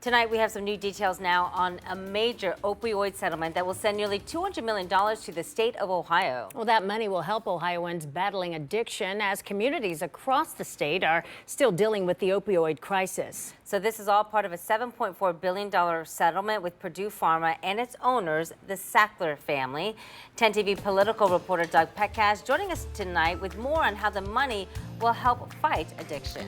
Tonight, we have some new details now on a major opioid settlement that will send nearly $200 million to the state of Ohio. Well, that money will help Ohioans battling addiction as communities across the state are still dealing with the opioid crisis. So this is all part of a $7.4 billion settlement with Purdue Pharma and its owners, the Sackler family. 10 TV political reporter Doug Petcash joining us tonight with more on how the money will help fight addiction.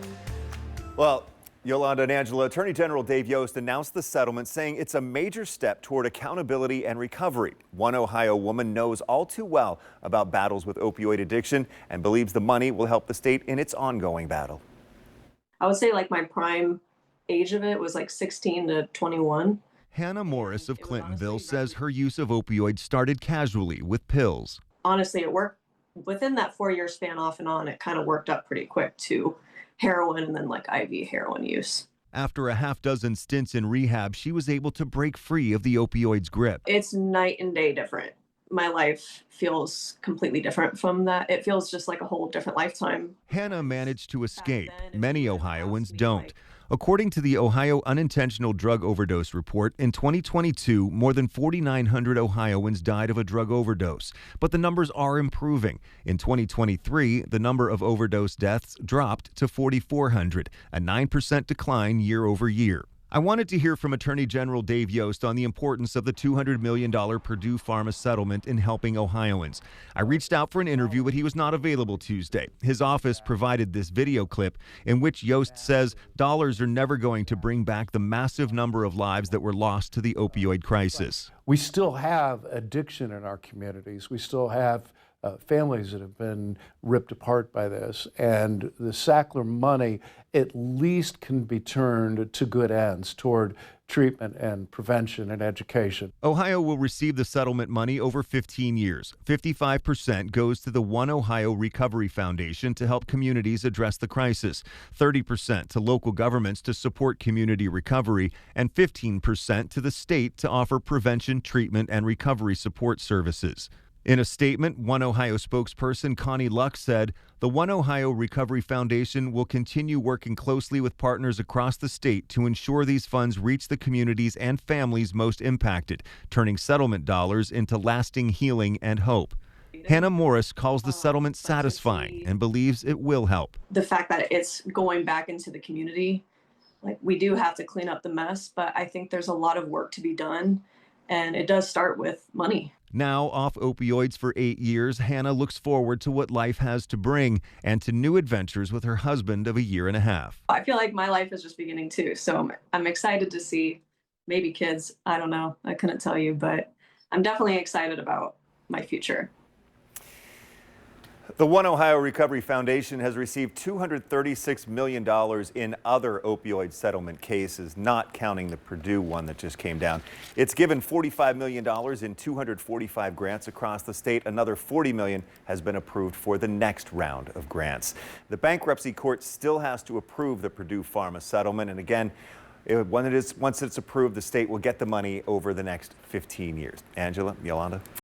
Well, Yolanda and Angela, Attorney General Dave Yost announced the settlement, saying it's a major step toward accountability and recovery. One Ohio woman knows all too well about battles with opioid addiction and believes the money will help the state in its ongoing battle. I would say like my prime age of it was like 16 to 21. Hannah Morris of Clintonville says her use of opioids started casually with pills. Honestly, it worked within that 4-year span off and on. It kind of worked up pretty quick to heroin and then like IV heroin use. After a half dozen stints in rehab, she was able to break free of the opioids' grip. It's night and day different. My life feels completely different from that. It feels just like a whole different lifetime. Hannah managed to escape. Many Ohioans don't. According to the Ohio Unintentional Drug Overdose Report, in 2022, more than 4,900 Ohioans died of a drug overdose. But the numbers are improving. In 2023, the number of overdose deaths dropped to 4,400, a 9% decline year over year. I wanted to hear from Attorney General Dave Yost on the importance of the $200 million Purdue Pharma settlement in helping Ohioans. I reached out for an interview, but he was not available Tuesday. His office provided this video clip in which Yost says dollars are never going to bring back the massive number of lives that were lost to the opioid crisis. We still have addiction in our communities. We still have families that have been ripped apart by this, and the Sackler money at least can be turned to good ends toward treatment and prevention and education. Ohio will receive the settlement money over 15 years. 55% goes to the One Ohio Recovery Foundation to help communities address the crisis, 30% to local governments to support community recovery, and 15% to the state to offer prevention, treatment, and recovery support services. In a statement, One Ohio spokesperson Connie Luck said, the One Ohio Recovery Foundation will continue working closely with partners across the state to ensure these funds reach the communities and families most impacted, turning settlement dollars into lasting healing and hope. Hannah Morris calls the settlement satisfying and believes it will help. The fact that it's going back into the community, like we do have to clean up the mess, but I think there's a lot of work to be done, and it does start with money. Now off opioids for 8 years, Hannah looks forward to what life has to bring and to new adventures with her husband of a year and a half. I feel like my life is just beginning too, so I'm excited to see maybe kids. I don't know. I couldn't tell you, but I'm definitely excited about my future. The One Ohio Recovery Foundation has received $236 million in other opioid settlement cases, not counting the Purdue one that just came down. It's given $45 million in 245 grants across the state. Another $40 million has been approved for the next round of grants. The bankruptcy court still has to approve the Purdue Pharma settlement. And again, once it's approved, the state will get the money over the next 15 years. Angela, Yolanda.